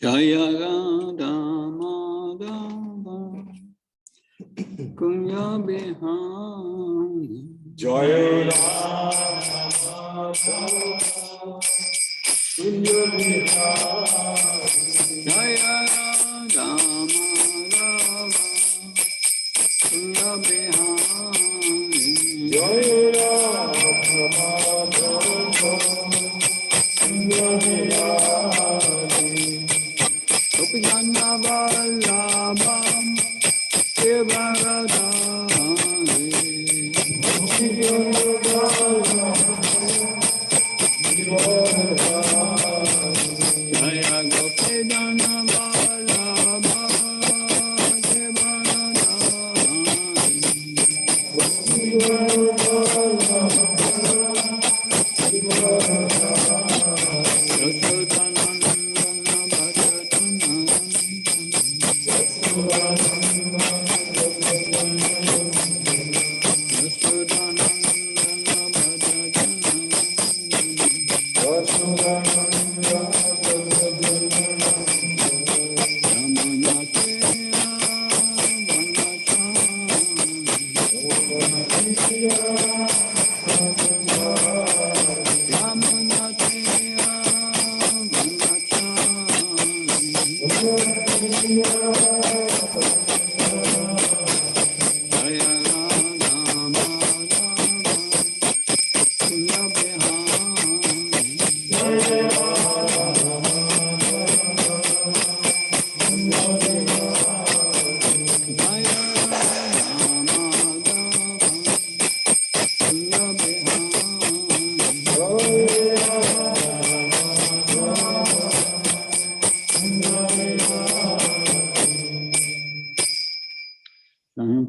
Jaya Radha Madhava Kunya Bihari Jaya Radha Madhava Kunya Bihari Jaya Radha Madhava Kunya Bihari Jaya Radha Madhava Kunya Bihari Gopijana Vallabham Devaradhari Jaya Gopijana Vallabham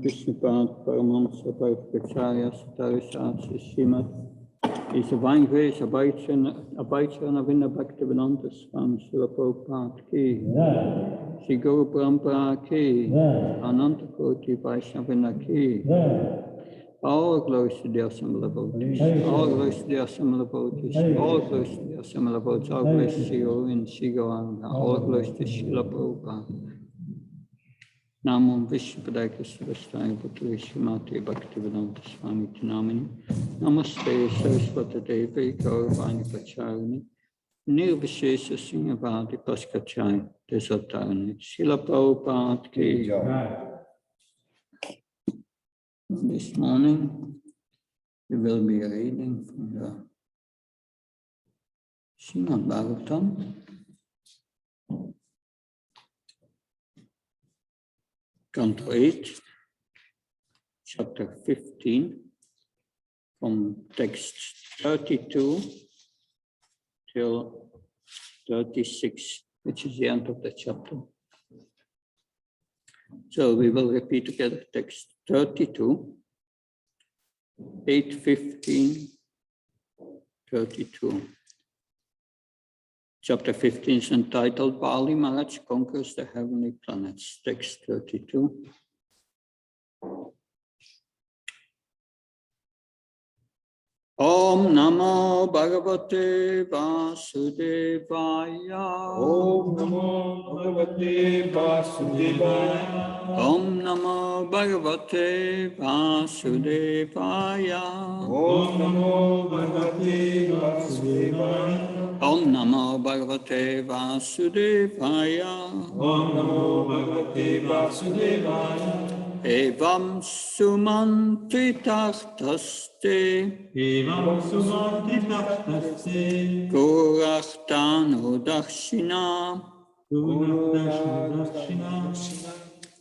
Vishnupat Paramamsa Paripacharya Satarasatsa Srimad Isavangve Abhaichana Vinda Bhaktivedanta Swami Srila Prabhupada Ki Shri Guru Parampara Ki Ananta Koti Vaishnavina Ki All glories to the assembled devotees, all glories to the assembled devotees, all glories to the assembled devotees, all glories to Sri Govind, Sri Gauranga, all glories to Srila Prabhupada. Namo Vishnupadaya Krishnavastaya Bhutale Srimati Bhaktivedanta Swami Tinamini Namaste Saraswati Devi Gauravani Pacharini Nirvishesha Singhavadi Paskachai Desatarani Srila Prabhupada Ki. This morning we will be reading from the Srimad Bhagavatam, Canto 8, Chapter 15, from text 32 till 36, which is the end of the chapter. So we will repeat together text 32, 8, 15, 32. Chapter 15 is entitled Bali Maharaj Conquers the Heavenly Planets, text 32. Om Namo Bhagavate Vasudevaya. Om Namo Bhagavate Vasudevaya. Om Namo Bhagavate Vasudevaya. Om Namo Bhagavate Vasudevaya. Om Namo Bhagavate Vasudevaya. Om Namo Bhagavate Vasudevaya. Evam sumantritahtaste. Evam sumantritahtaste. Gorachtano dakshina.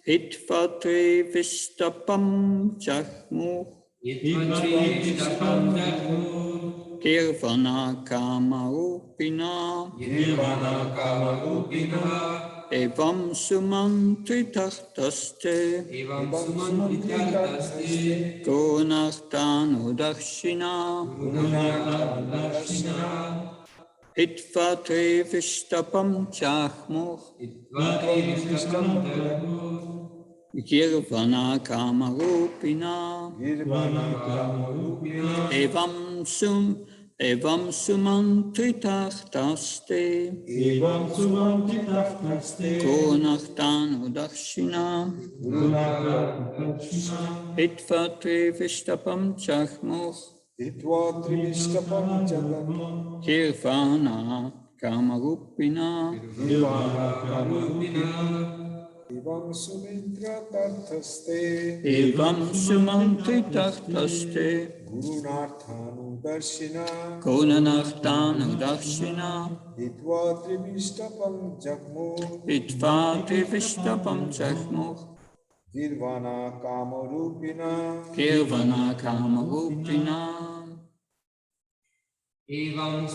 Hitvatre vistapam jahmu kirvana kamarupina evam sumantritahtaste gonartanu darshina Hitvatre vistapam jahmu Girvana kamarupina evam sumantritahtaste konartanu darshina hitvatre vistapam chahmuh kirvana kamarupina evam sumantritahtaste konartanu darshina hitvatre vistapam chahmuh kirvana kamarupina Evam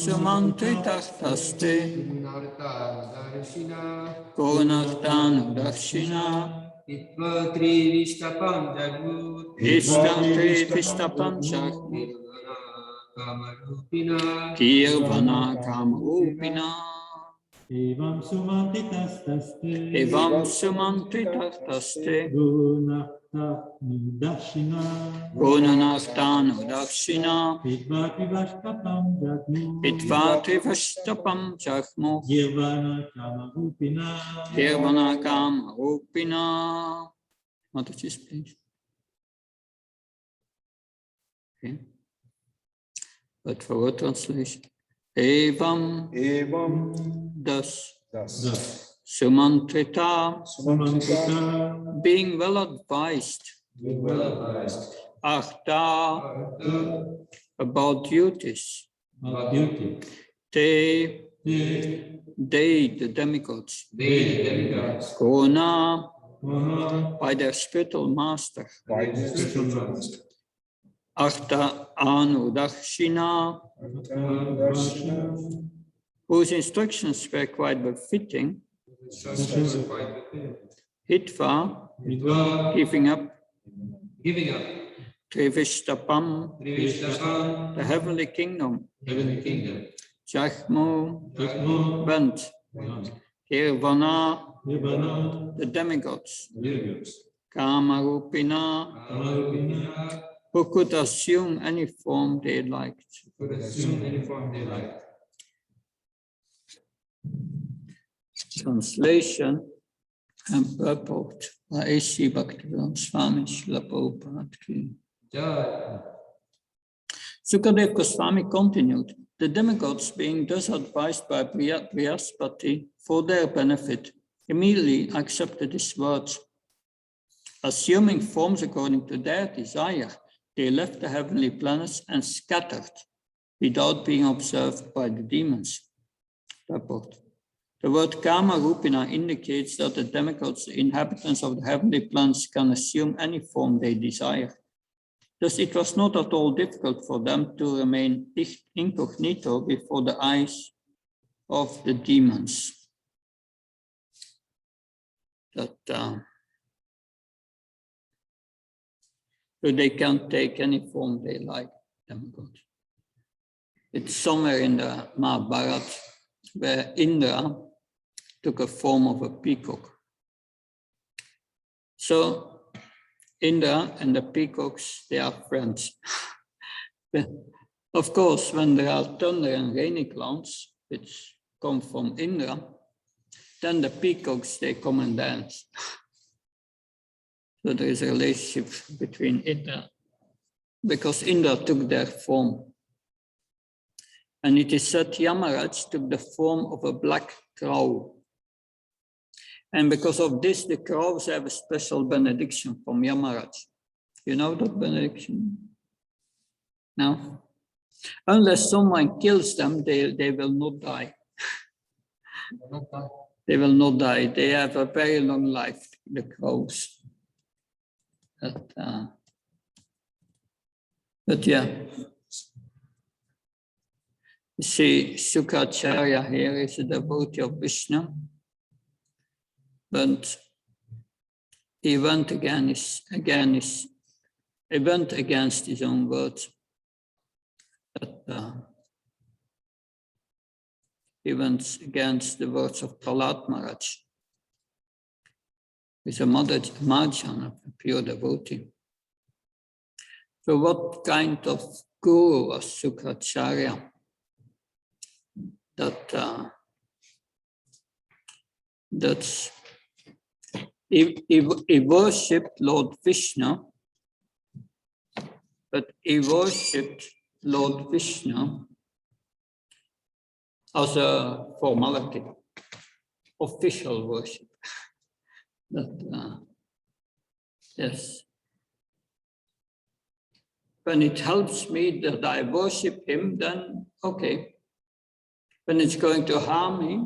sumantritahtaste konartanu darshina Hitvatre vistapam jagut kamarupina kirvana kamarupina Evam sumantitastaste konartanu darshina Hitvatre vistapam jahmu Girvana kamarupina kirvana kamarupina. Mataji's please. Okay. But for word translation. Evam thus Sumantrita being well advised Arta about duties they the demigods Kona by their spiritual master Arta Anu Darshina whose instructions were quite befitting Hitva giving up Trivistapam the heavenly kingdom Jahmu went Kirvana the demigods Kamarupina who could assume any form they liked. Translation and purport by A.C. Bhaktivedanta Swami Srila Prabhupada Ki. Sukadev Goswami continued, the demigods being thus advised by Brihaspati for their benefit, immediately accepted his words. Assuming forms according to their desire, they left the heavenly planets and scattered without being observed by the demons. Report. The word Kama Rupina indicates that the demigods, the inhabitants of the heavenly planets, can assume any form they desire. Thus, it was not at all difficult for them to remain incognito before the eyes of the demons. So they can take any form they like, demigods. It's somewhere in the Mahabharata where Indra took a form of a peacock. So Indra and the peacocks, they are friends. Of course, when there are thunder and rainy clouds, which come from Indra, then the peacocks, they come and dance. So there is a relationship between Indra, because Indra took their form. And it is said Yamaraj took the form of a black crow. And because of this, the crows have a special benediction from Yamaraj. You know that benediction? No? Unless someone kills them, they will not die. They will not die. They have a very long life, the crows. But yeah. You see, Shukracharya here is a devotee of Vishnu, but he went against his own words. He went against the words of Prahlad Maharaj. He's a Marjan, a pure devotee. So what kind of guru was Shukracharya? He worshipped Lord Vishnu, but he worshipped Lord Vishnu as a formality, official worship. Yes. When it helps me that I worship him, then okay. When it's going to harm me,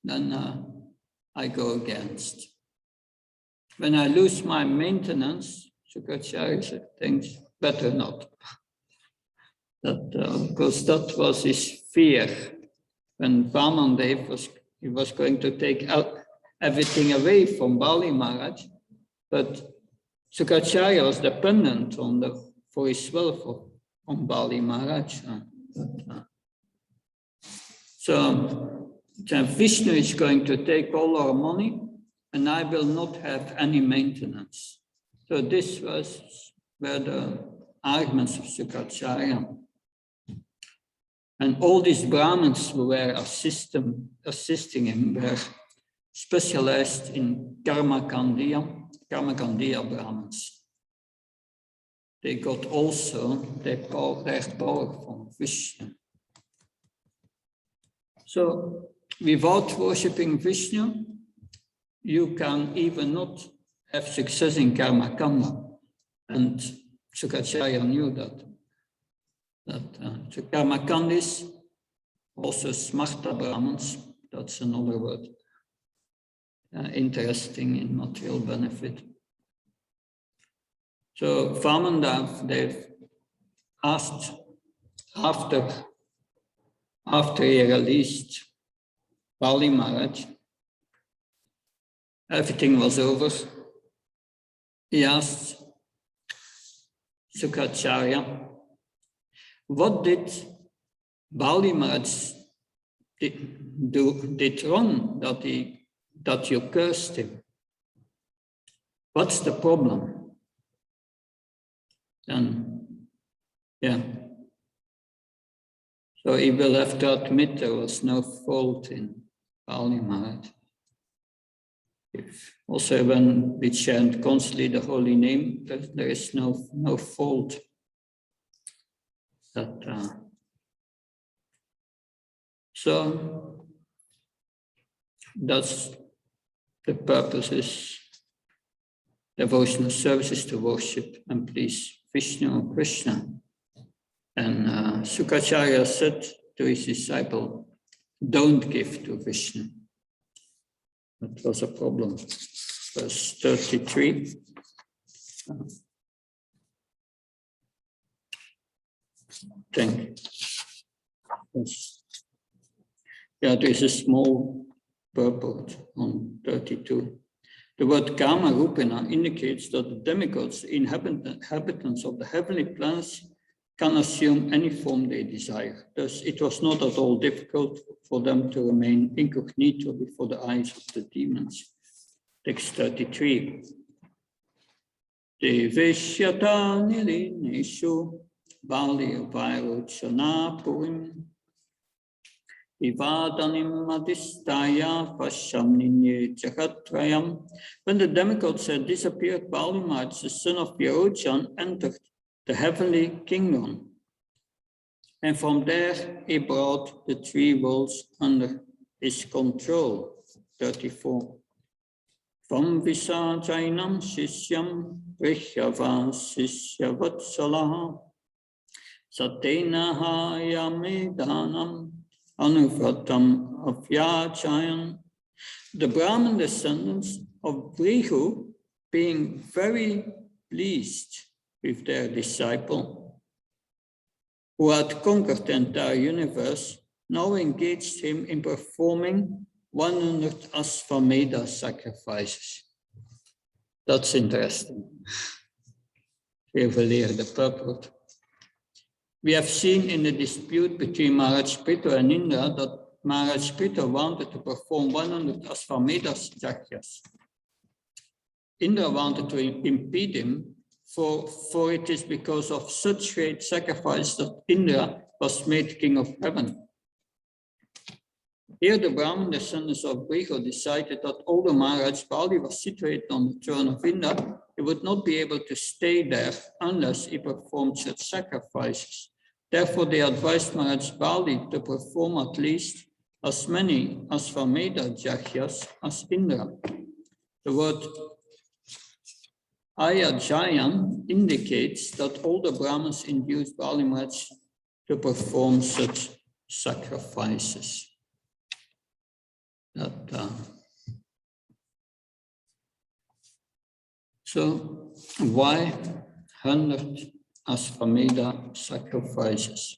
then I go against. When I lose my maintenance, Shukracharya thinks better not. Because that was his fear. When Vamandev was going to take everything away from Bali Maharaj, but Shukracharya was dependent for his welfare on Bali Maharaj. So Vishnu is going to take all our money, and I will not have any maintenance. So this were the arguments of Shukracharya. And all these Brahmins who were assisting him were specialized in Karmakandiya Brahmins. They got also their power from Vishnu. So without worshipping Vishnu, you can even not have success in Karmakanda. And Shukracharya knew that. So Karmakandis, also Smarta Brahmins, that's another word. Interesting in material benefit. So Vamandev, they've asked after he released Bali Maharaj, everything was over. He asked Shukracharya, what did Bali Maharaj did wrong that you cursed him? What's the problem? And yeah. So he will have to admit there was no fault in Bali Maharaj. Also, when we chant constantly the holy name, there is no fault. So that's the purpose is devotional services to worship and please Vishnu and Krishna. And Shukracharya said to his disciple, don't give to Vishnu. That was a problem. Verse 33. Thank you. Yes. Yeah, there is a small purport on 32. The word Kama Rupena indicates that the demigods, inhabitants of the heavenly planets, can assume any form they desire. Thus, it was not at all difficult for them to remain incognito before the eyes of the demons. Text 33. Deveshyata nilineshu Bali Vairochana Purim Ivadanim Adistaya Vashamninye Jagatrayam. When the demigods had disappeared, Bali Maharaj, the son of Virochan, entered the heavenly kingdom. And from there he brought the three worlds under his control. 34. From Visajainam Sishyam Vrichyava Sishyavatsalaha Satena Hayamedanam Anuvratam Avyachayan The Brahmin descendants of Brihu, being very pleased with their disciple, who had conquered the entire universe, now engaged him in performing 100 Ashvamedha sacrifices. That's interesting. Even here, the purport. We have seen in the dispute between Maharaj Prithu and Indra that Maharaj Prithu wanted to perform 100 Ashvamedha yajnas. Indra wanted to impede him, for it is because of such great sacrifice that Indra was made king of heaven. Here the Brahmin descendants of Brihu decided that although Maharaj Bali was situated on the throne of Indra, he would not be able to stay there unless he performed such sacrifices. Therefore, they advised Maharaj Bali to perform at least as many Ashvamedha yajnas as Indra. The word Ayajayan indicates that all the Brahmins induced Bali Maharaj to perform such sacrifices. So why 100 Ashvamedha sacrifices?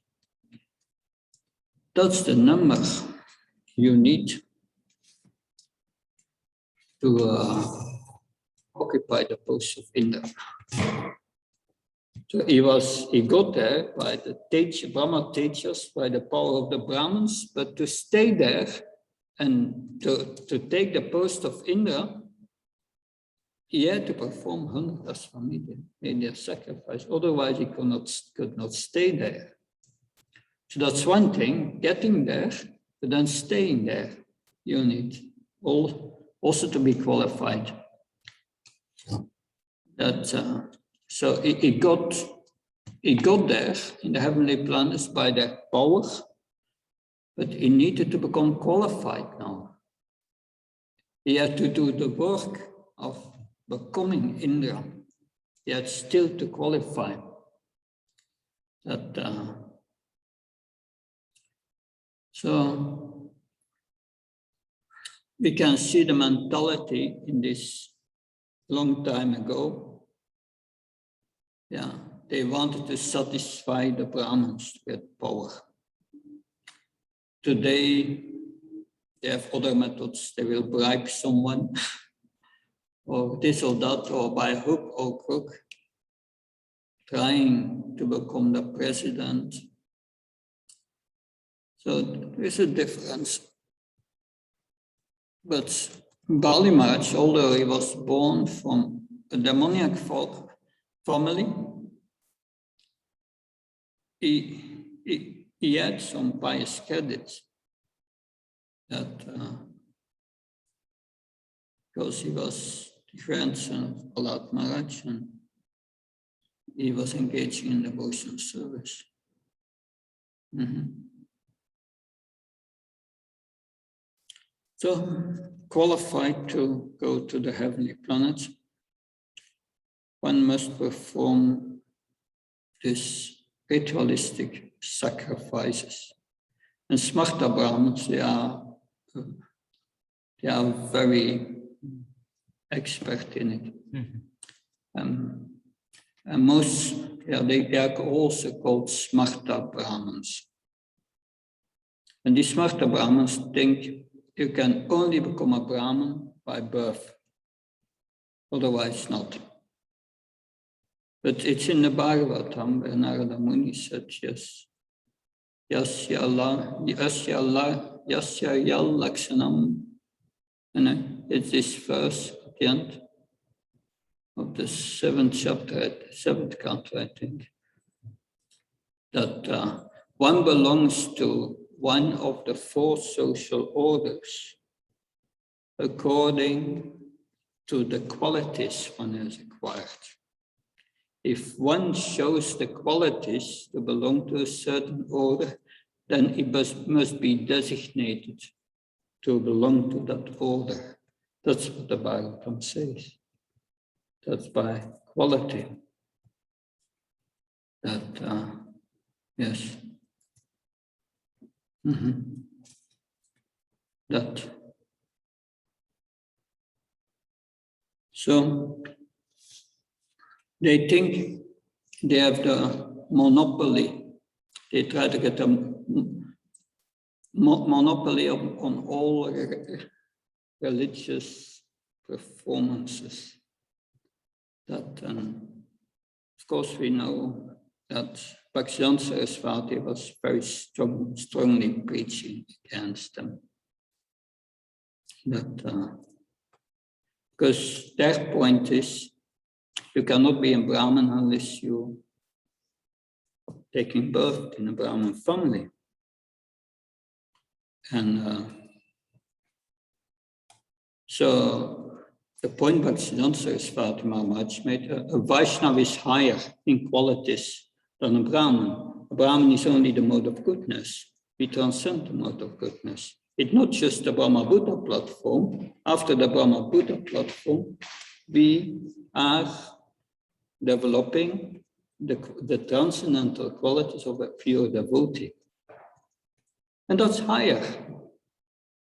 That's the number you need to occupy the post of Indra. So he got there by the Brahma Tejas, by the power of the Brahmins, but to stay there and to take the post of Indra, he had to perform 100 Ashvamedha sacrifice. Otherwise, he could not stay there. So that's one thing, getting there, but then staying there. You need also to be qualified. So he got there in the heavenly planets by their power, but he needed to become qualified now. He had to do the work of becoming Indra. He had still to qualify. So we can see the mentality in this long time ago. Yeah, they wanted to satisfy the Brahmins with power. Today, they have other methods. They will bribe someone, or this or that, or by hook or crook, trying to become the president. So there is a difference. But Bali Maharaj, although he was born from a demoniac family, he had some pious credits that because he was the grandson of Prahlad Maharaj and he was engaging in devotional service. So, qualified to go to the heavenly planets, one must perform these ritualistic sacrifices. And Smarta Brahmins, they are very expert in it. And most, they are also called Smarta Brahmins. And these Smarta Brahmins think you can only become a Brahmin by birth, otherwise not. But it's in the Bhagavatam where Narada Muni said, yes, Yasya Yal Lakshanam. And it's this verse at the end of the 7th chapter, 7th canto, I think, that one belongs to one of the 4 social orders according to the qualities one has acquired. If one shows the qualities to belong to a certain order, then it must be designated to belong to that order. That's what the Bhagavatam says. That's by quality. Yes. That So they think they have the monopoly. They try to get a monopoly on all religious performances. That, of course, we know that Bhaktivedanta Saraswati was very strongly preaching against them. That, because their point is, you cannot be a Brahmin unless you taking birth in a Brahmin family. And so the point Bhaktivedanta Saraswati Maharaj made, a Vaishnava is higher in qualities than a Brahmin. A Brahmin is only the mode of goodness. We transcend the mode of goodness. It's not just the Brahma Buddha platform. After the Brahma Buddha platform, we are developing the transcendental qualities of a pure devotee. And that's higher.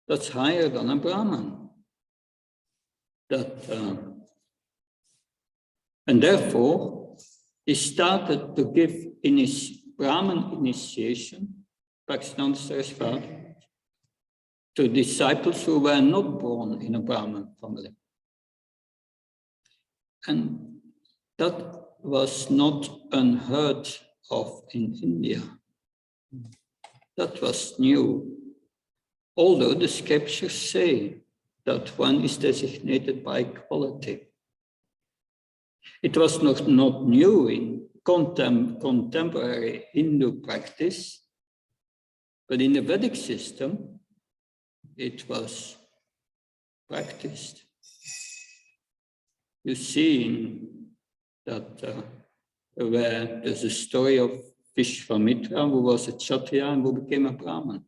That's higher than a Brahman. And therefore, he started to give in his Brahman initiation, Bhaktivedanta Saraswati, to disciples who were not born in a Brahman family. And that was not unheard of in India. That was new. Although the scriptures say that one is designated by quality. It was not new in contemporary Hindu practice, but in the Vedic system, it was practiced. You see that where there's a story of Vishwamitra, who was a Kshatriya and who became a Brahmin.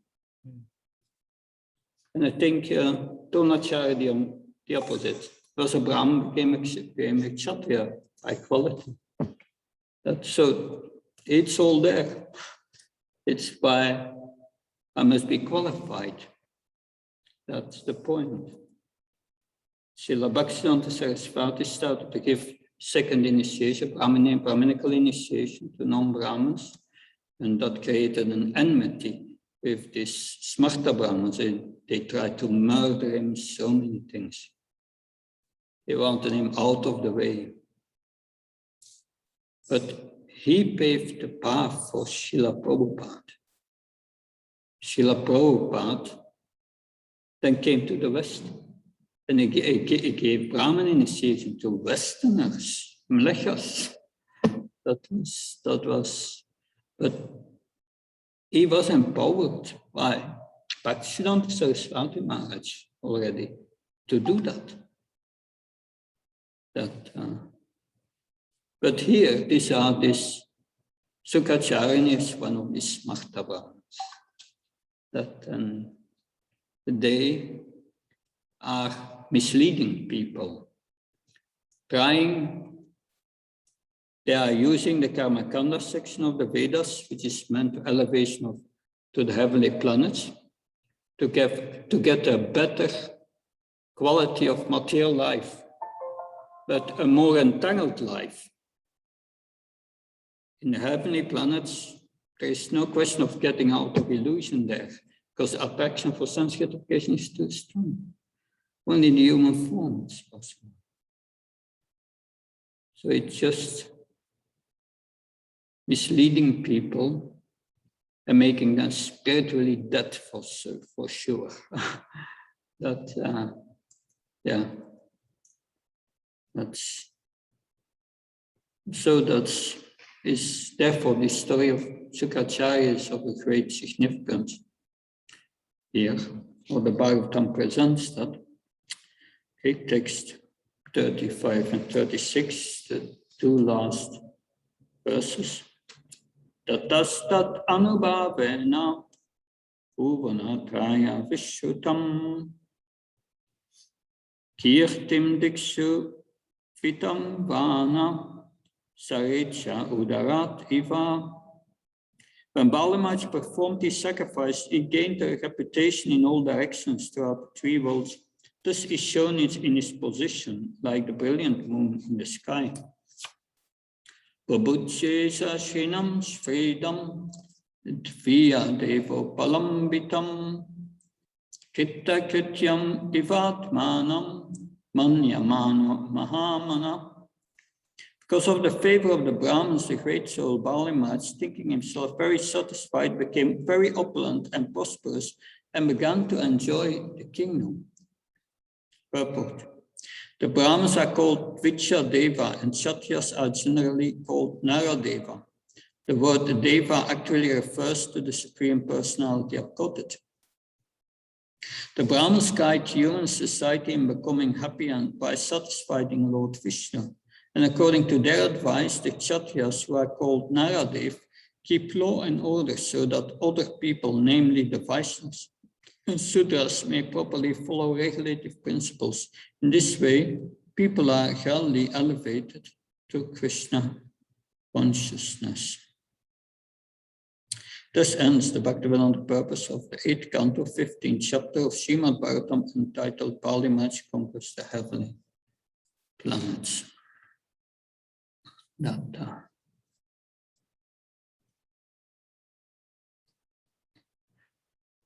And I think Dronacharya, the opposite, was a Brahmin, became a Kshatriya by quality. So it's all there. It's why I must be qualified. That's the point. Srila Bhaktivedanta Saraswati started to give second initiation, Brahminical initiation to non-Brahmins, and that created an enmity with these Smarta Brahmins. They tried to murder him, so many things. They wanted him out of the way. But he paved the path for Srila Prabhupada. Srila Prabhupada then came to the West. And he gave Brahmin initiation to Westerners, Mlechas. That was, but he was empowered by Bhaktivedanta Saraswati Maharaj already to do that. But here, this Sukacharya is one of these Smarta Brahmins. That they are misleading people, they are using the Karmakanda section of the Vedas, which is meant to elevation to the heavenly planets, to get a better quality of material life, but a more entangled life. In the heavenly planets, there is no question of getting out of illusion there, because attraction for sense gratification is too strong. Only in the human form it's possible. So it's just misleading people and making them spiritually dead for sure. That's therefore the story of Sukacharya is of a great significance here, or the Bhagavatam presents that. Okay, text 35 and 36, the two last verses. Tatastat anubhavena uvanataya vishrutam kirtim dikshu vitam vana sarecha udarat iva. When Balamaj performed his sacrifice, he gained a reputation in all directions throughout the three worlds This is shown in his position, like the brilliant moon in the sky. Babudche sashinam sfredam dviya devo palambitam Chitta krityam ivatmanam manyamano mahamana. Because of the favor of the Brahmins, the great soul Balimaj, thinking himself very satisfied, became very opulent and prosperous and began to enjoy the kingdom. Purport. The Brahmins are called Vichadeva and Kshatriyas are generally called Naradeva. The word Deva actually refers to the Supreme Personality of Godhead. The Brahmins guide human society in becoming happy and by satisfying Lord Vishnu. And according to their advice, the Kshatriyas, who are called Naradev, keep law and order so that other people, namely the Vaishnavas and Sudras, may properly follow regulative principles. In this way, people are gradually elevated to Krishna consciousness. Thus ends the Bhaktivedanta purpose of the 8th canto, 15th chapter of Srimad Bhagavatam, entitled Balimaj Conquers the Heavenly Planets.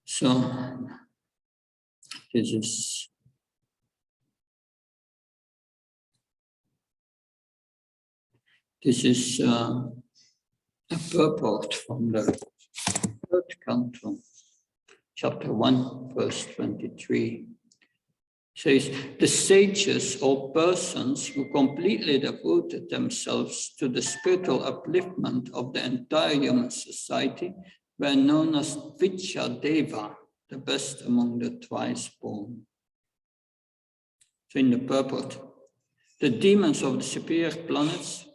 So, this is a purport from the 3rd canto, chapter 1, verse 23. Says, the sages or persons who completely devoted themselves to the spiritual upliftment of the entire human society were known as Vichadeva, the best among the twice born. So in the purport, the demons of the superior planets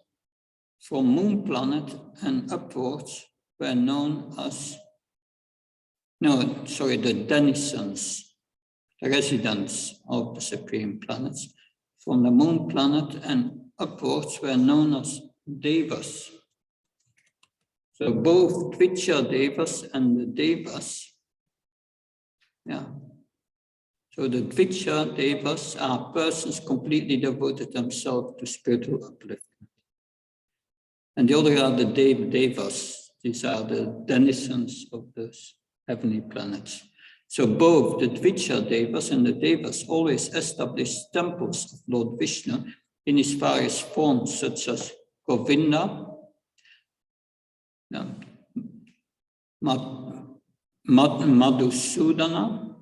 from moon planet and upwards were known as, the denizens, the residents of the supreme planets from the moon planet and upwards were known as Devas. So both Tvicha Devas and the Devas, So the Tvicha Devas are persons completely devoted themselves to spiritual upliftment. And the other are the Devas. These are the denizens of the heavenly planets. So both the Dvicha Devas and the Devas always establish temples of Lord Vishnu in his various forms, such as Govinda, Madhusudana,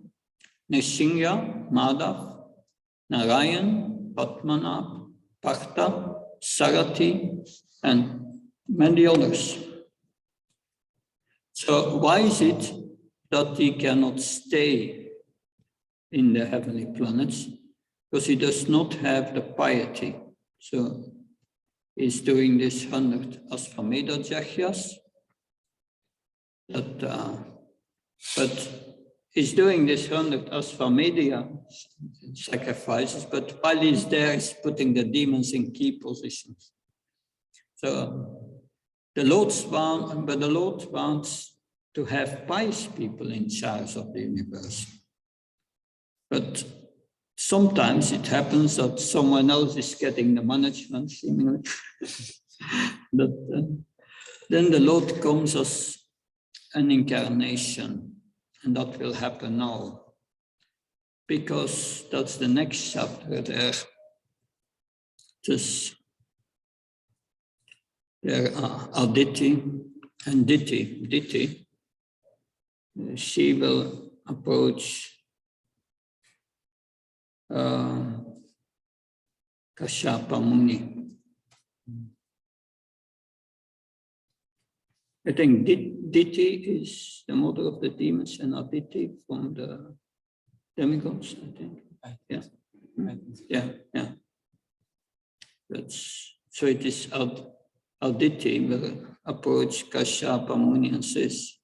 Nrsimha, Madhav, Narayan, Padmanabh, Partha, Sarati, and many others. So why is it that he cannot stay in the heavenly planets? Because he does not have the piety. So he's doing this 100 Ashvamedha Jahyas, but he's doing this 100 Ashvamedha sacrifices, but while he's there, he's putting the demons in key positions. So the Lord wants to have pious people in charge of the universe. But sometimes it happens that someone else is getting the management, seemingly. Then the Lord comes as an incarnation, and that will happen now. Because that's the next chapter there. There are Aditi and Diti. Diti, she will approach Kashyapa Muni. I think Diti is the mother of the demons and Aditi from the demigods, I think. Yeah. So it is Aditi will approach Kashyapa Muni and says,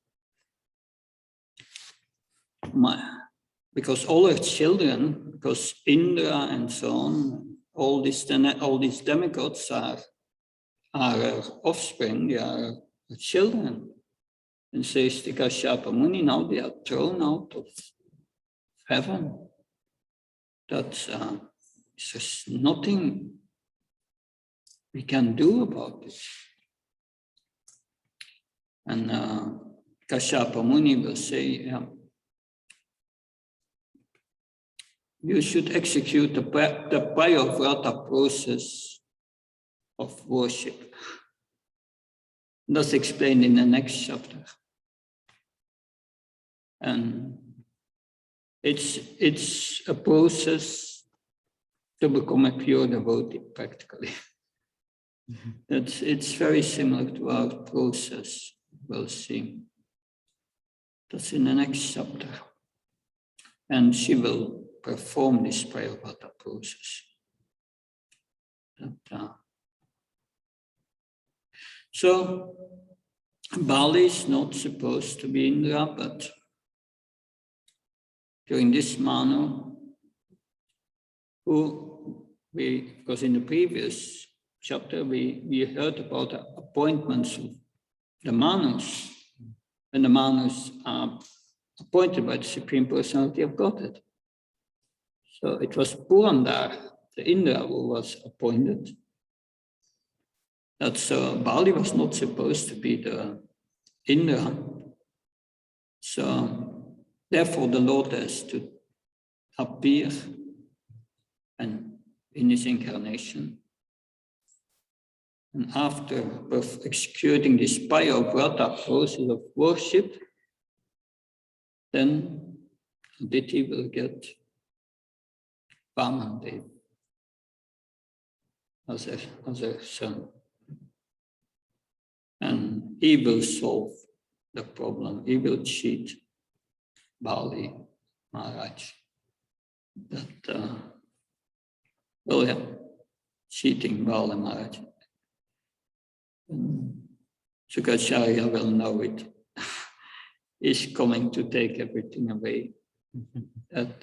because all her children, because Indra and so on, all these demigods are her offspring, they are her children. And says to Kashyapa Muni, now they are thrown out of heaven. That's there's nothing we can do about it. And Kashyapa Muni will say, you should execute the Payavrata process of worship. That's explained in the next chapter. And it's a process to become a pure devotee, practically. It's very similar to our process, we'll see. That's in the next chapter. And she will perform this Payavrata process. So, Bali is not supposed to be Indra, but during this Manu, because in the previous chapter we heard about the appointments of the Manus, and the Manus are appointed by the Supreme Personality of Godhead. So it was Purandar, the Indra, who was appointed. That's Bali was not supposed to be the Indra. So therefore the Lord has to appear and in his incarnation. And after executing this Payavrata process of worship, then Aditi will get Vamandev as a son. And he will solve the problem. He will cheat Bali Maharaj. Cheating Bali Maharaj. Sukacharya will know it. He's coming to take everything away. That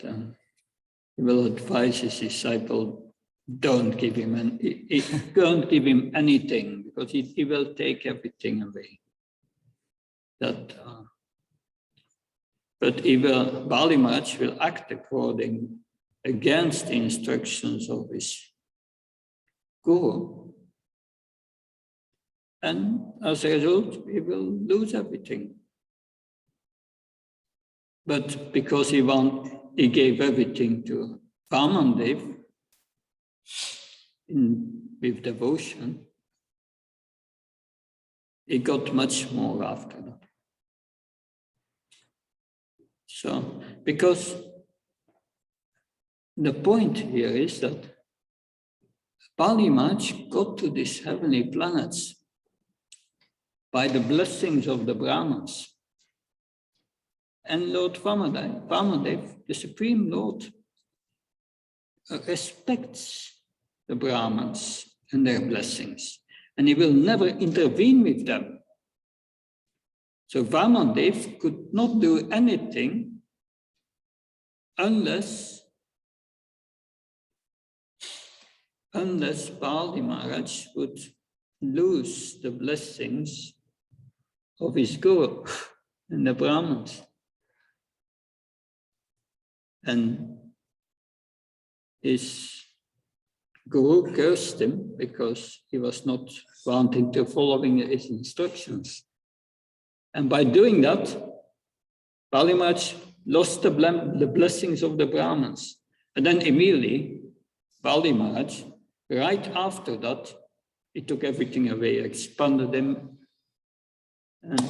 he will advise his disciple, don't give him anything, because he will take everything away. But Bali Maharaj will act against the instructions of his guru. And as a result, he will lose everything. But because he gave everything to Vamandev with devotion, he got much more after that. So, because the point here is that Bali Maharaj got to these heavenly planets by the blessings of the Brahmins. And Lord Vamandev, the Supreme Lord, respects the Brahmins and their blessings, and he will never intervene with them. So Vamandev could not do anything unless Bali Maharaj would lose the blessings of his guru and the Brahmins. And his guru cursed him because he was not wanting to following his instructions. And by doing that, Bali Maharaj lost the blessings of the Brahmins. And then immediately, Bali Maharaj, right after that, he took everything away, expanded him, and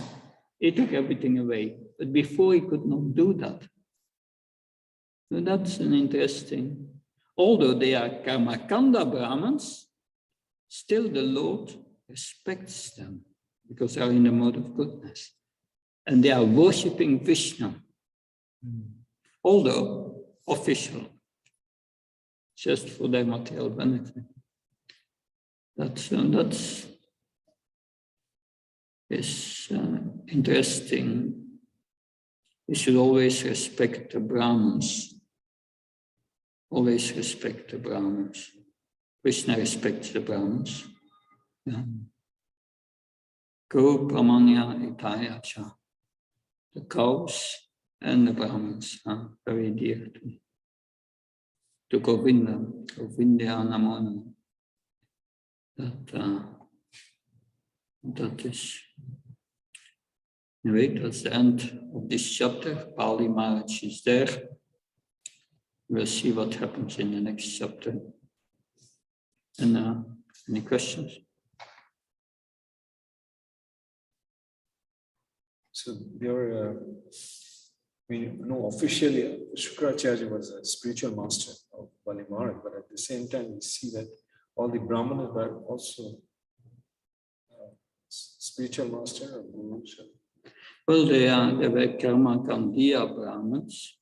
he took everything away. But before he could not do that. So that's an interesting. Although they are Karmakanda Brahmins, still the Lord respects them because they are in the mode of goodness. And they are worshipping Vishnu, although official, just for their material benefit. That's interesting. We should always respect the Brahmins. Always respect the Brahmins. Krishna respects the Brahmins. Yeah. Go Brahmanya Itaya Cha. The cows and the Brahmins are very dear to me. to Govinda, Govindya Namo. That is, anyway, that's the end of this chapter. Pali Maharaj is there. We'll see what happens in the next chapter. And any questions? So we know officially Shukracharya was a spiritual master of Bali Maharaj, but at the same time we see that all the Brahmanas were also spiritual master or gurus. Well, they were Karma Kandiya Brahmins.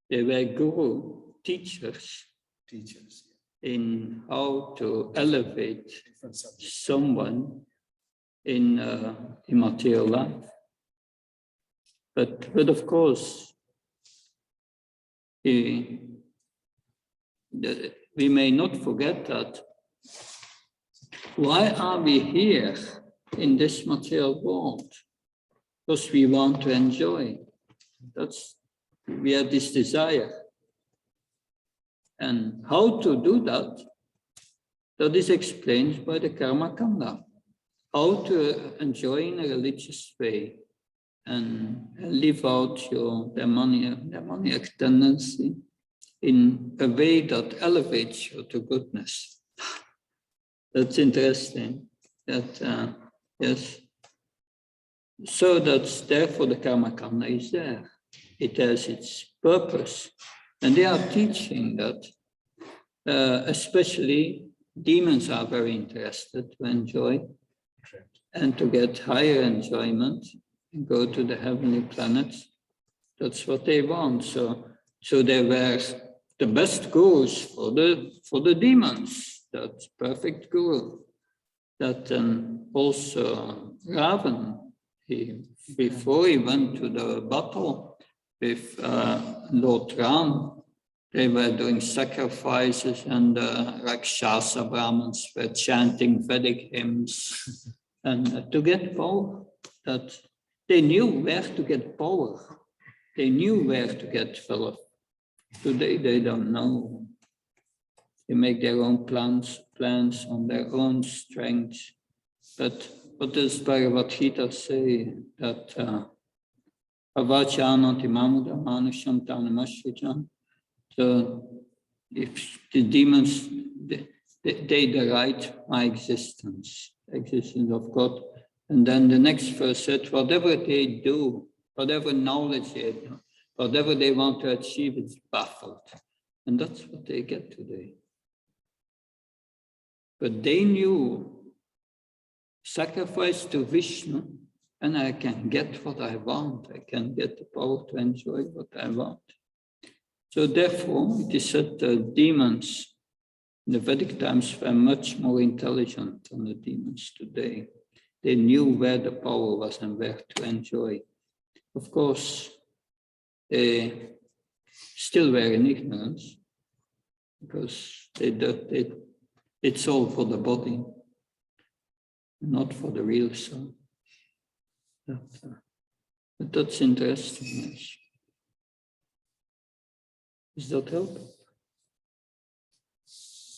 They were guru teachers in how to elevate someone in material life. But of course, we may not forget that. Why are we here in this material world? Because we want to enjoy. We have this desire. And how to do that? That is explained by the Karma Kanda. How to enjoy in a religious way and live out your demoniac tendency in a way that elevates you to goodness. That's interesting. Yes. So that's therefore the Karma Kanda is there. It has its purpose. And they are teaching that especially demons are very interested to enjoy and to get higher enjoyment and go to the heavenly planets. That's what they want. So they were the best gurus for the demons. That's perfect guru. That also Ravan, before he went to the battle with Lord Ram, they were doing sacrifices and Rakshasa Brahmins were chanting Vedic hymns and to get power. That they knew where to get power. They knew where to get fellowship. Today they don't know. They make their own plans on their own strength. But what does Bhagavad Gita say? That Avachananti mamuda manusham tanamashrijan. So if the demons, they deride my existence, the existence of God. And then the next verse said, whatever they do, whatever knowledge they do, whatever they want to achieve, it's baffled. And that's what they get today. But they knew sacrifice to Vishnu, and I can get what I want. I can get the power to enjoy what I want. So therefore, it is said the demons in the Vedic times were much more intelligent than the demons today. They knew where the power was and where to enjoy. Of course, they still were in ignorance because it's all for the body, not for the real soul. But that's interesting. Does that help?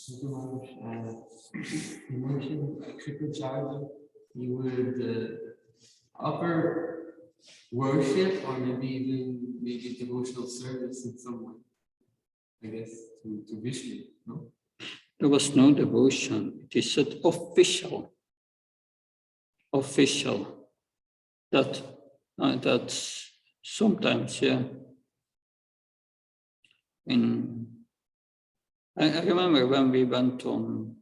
You mentioned Shukracharya. You would offer worship or maybe devotional service in some way, I guess, to Vishnu, no? There was no devotion. It is said official. That's sometimes, yeah. I remember when we went on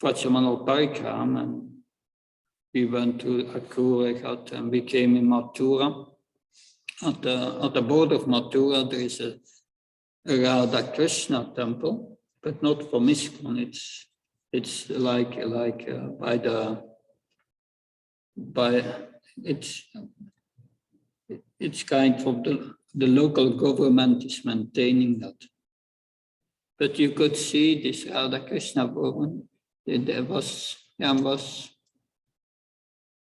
Vachamanal Parikram and we went to Akuraghat and we came in Mathura. At the border of Mathura, there is a Radha Krishna temple, but not from ISKCON. It's like it's kind of the local government is maintaining that. But you could see this Radha Krishna woman. There was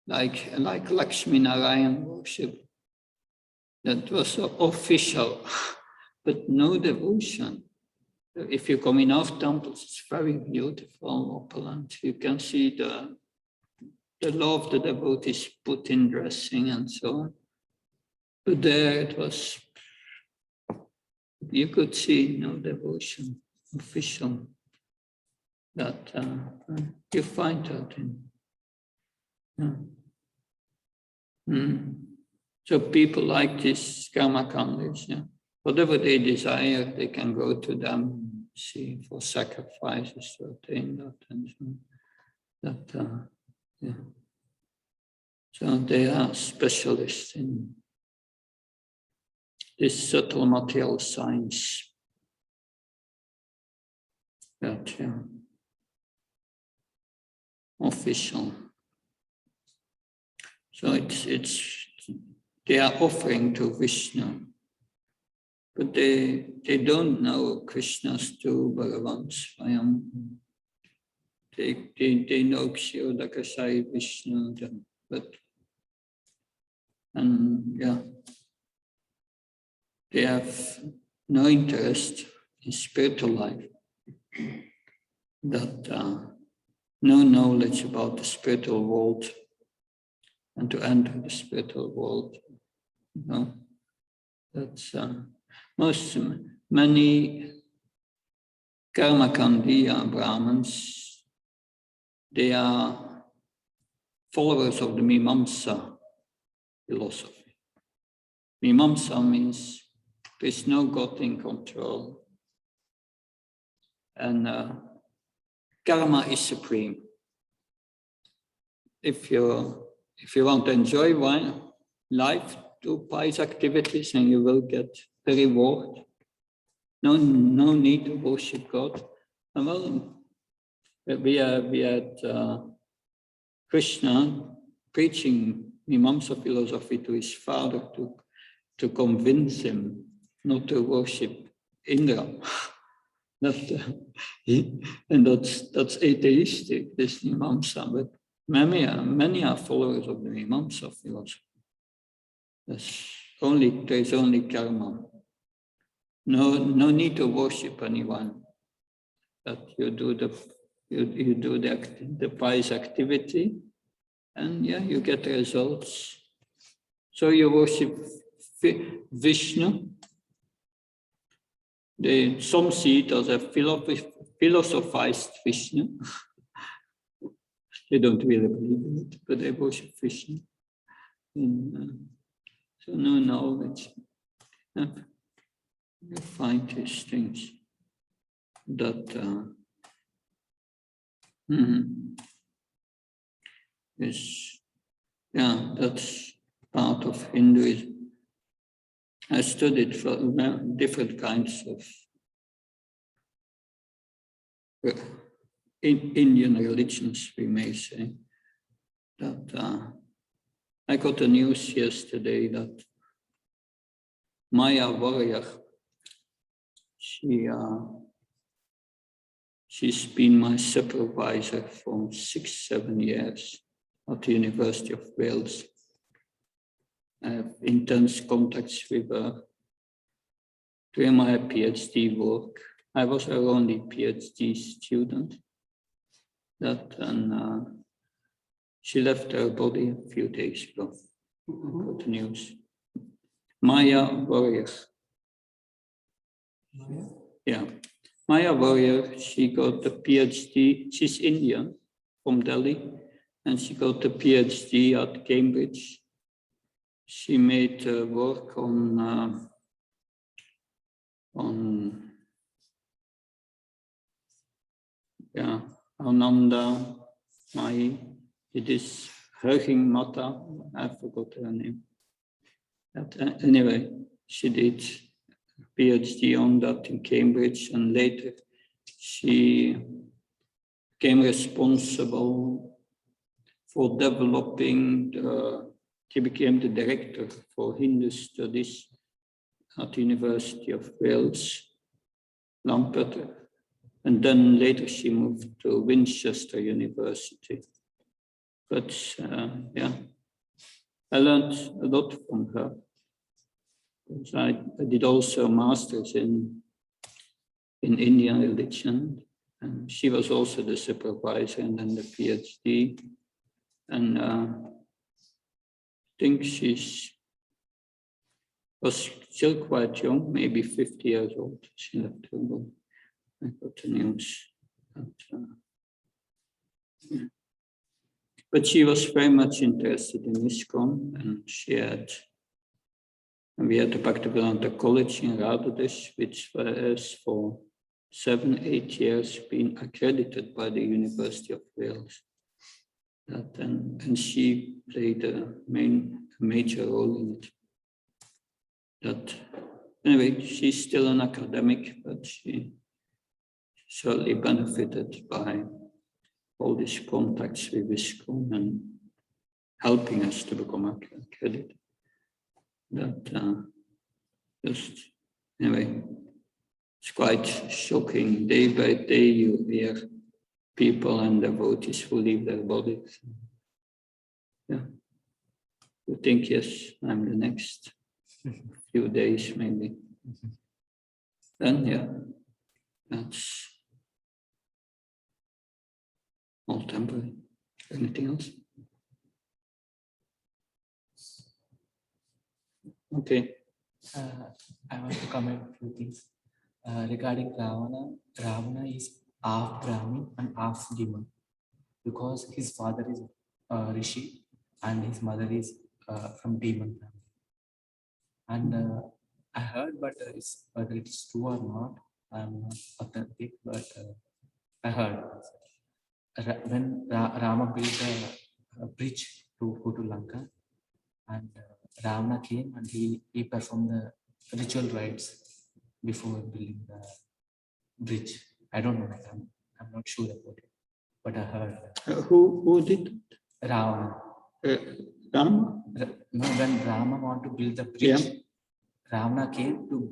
like Lakshmi Narayan worship. That was official. but no devotion. If you come in our temples, it's very beautiful, opulent. You can see the love the devotees put in dressing and so on. But there it was, you could see no devotion, official, that you find that in. So people like this karma candies, whatever they desire, they can go to them, see for sacrifices to attain that and so on. So they are specialists in this subtle material science. That official. So they are offering to Vishnu, but they don't know Krishna's two Bhagavans. They know Kshirodakasai Vishnu, but they have no interest in spiritual life, that no knowledge about the spiritual world and to enter the spiritual world. That's many Karmakandiya Brahmins, they are followers of the Mimamsa philosophy. Mimamsa means there is no God in control, and karma is supreme. If you want to enjoy life, do pious activities and you will get the reward. No need to worship God. And well, we had Krishna preaching Mimamsa philosophy to his father to convince him not to worship Indra. And that's atheistic, this Mimamsa, but many are followers of the Mimamsa philosophy. There is only karma. No need to worship anyone. That you do the pious activity, and you get the results. So you worship Vishnu. Some see it as a philosophized Vishnu. They don't really believe in it, but they worship Vishnu. So no knowledge. You find these things that that's part of Hinduism. I studied for different kinds of Indian religions, we may say. That I got the news yesterday that Maya Warrior, she's been my supervisor for 6-7 years at the University of Wales. I have intense contacts with her during my PhD work. I was her only PhD student. She left her body a few days ago. I got the news. Maya Warrior. Yeah. Maya Warrior, she got the PhD. She's Indian, from Delhi, and she got the PhD at Cambridge. She made work on Ananda Mai. It is Huging Mata. I forgot her name. But, anyway, she did a PhD on that in Cambridge, and later she became responsible for developing she became the director for Hindu studies at the University of Wales, Lampeter. And then later she moved to Winchester University. But I learned a lot from her. because I did also a master's in Indian religion, and she was also the supervisor and then the PhD. And I think was still quite young, maybe 50 years old. She left her book. I got the news. But she was very much interested in ISKCON, and we had the Bhaktivedanta College in Radhadesh, which has for 7-8 years been accredited by the University of Wales. And she played a major role in it. Anyway, she's still an academic, but she certainly benefited by all these contacts with ISKCON and helping us to become accredited. Anyway, it's quite shocking. Day by day, you hear people and devotees who leave their bodies. Yeah, you think, yes, I'm the next few days, maybe. Then, yeah, that's all temporary. Anything else? Okay. I want to comment a few things regarding Ravana. Ravana is half Brahmin and half demon because his father is Rishi and his mother is from demon family. And I heard, but whether it is true or not, I'm not authentic, but I heard when Rama built a bridge to go to Lanka, and Ravana came and he performed the ritual rites before building the bridge. I don't know, I'm not sure about it, but I heard. Who did? Ravana. Rama? No, when Rama wanted to build the bridge, yeah. Ravana came to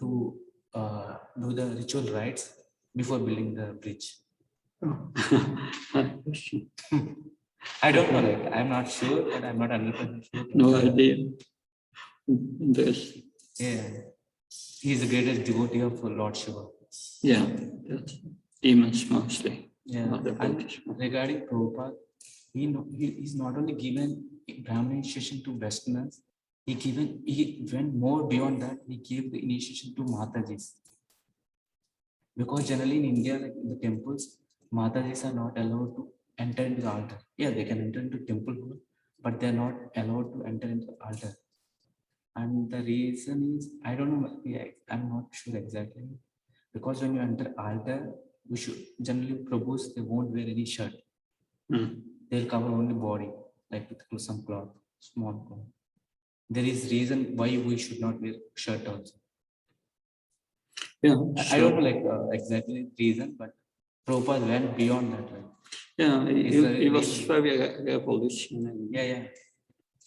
do the ritual rites before building the bridge. Oh. I don't know, like I'm not sure, but I'm not 100% sure. No idea. Interesting. Yeah, he's the greatest devotee of Lord Shiva. Yeah, that's demons mostly. Yeah, and regarding Prabhupada, he's not only given Brahmin initiation to Westerners, he went more beyond that. He gave the initiation to Matajis. Because generally in India, like in the temples, Matajis are not allowed to enter into the altar. Yeah, they can enter into temple hall, but they're not allowed to enter into the altar. And the reason is, I don't know, I'm not sure exactly. Because when you enter altar, we should generally Prabhus, they won't wear any shirt. They'll cover only body, like with some cloth, small cloth. There is reason why we should not wear shirt also. Yeah, I don't know like exactly reason, but Prabhupada went beyond that. Right? Yeah, he was very revolutionary. Yeah.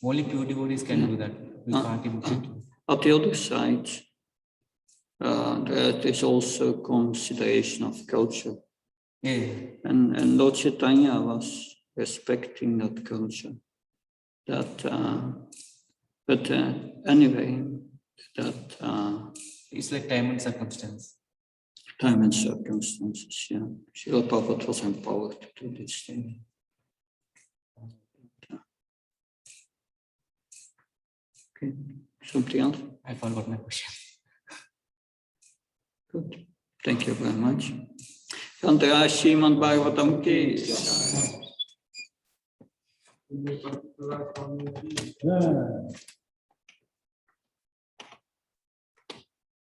Only pure devotees can do that. We can't imitate. At the other side, there is also consideration of culture. Yeah. And Lord Chaitanya was respecting that culture. But anyway, it's like time and circumstance. Time and circumstances, yeah. Srila Prabhupada was empowered to do this thing. Okay, something else? I forgot my question. Good. Thank you very much. Kantara Srimad Bhagavatam ki. Yeah.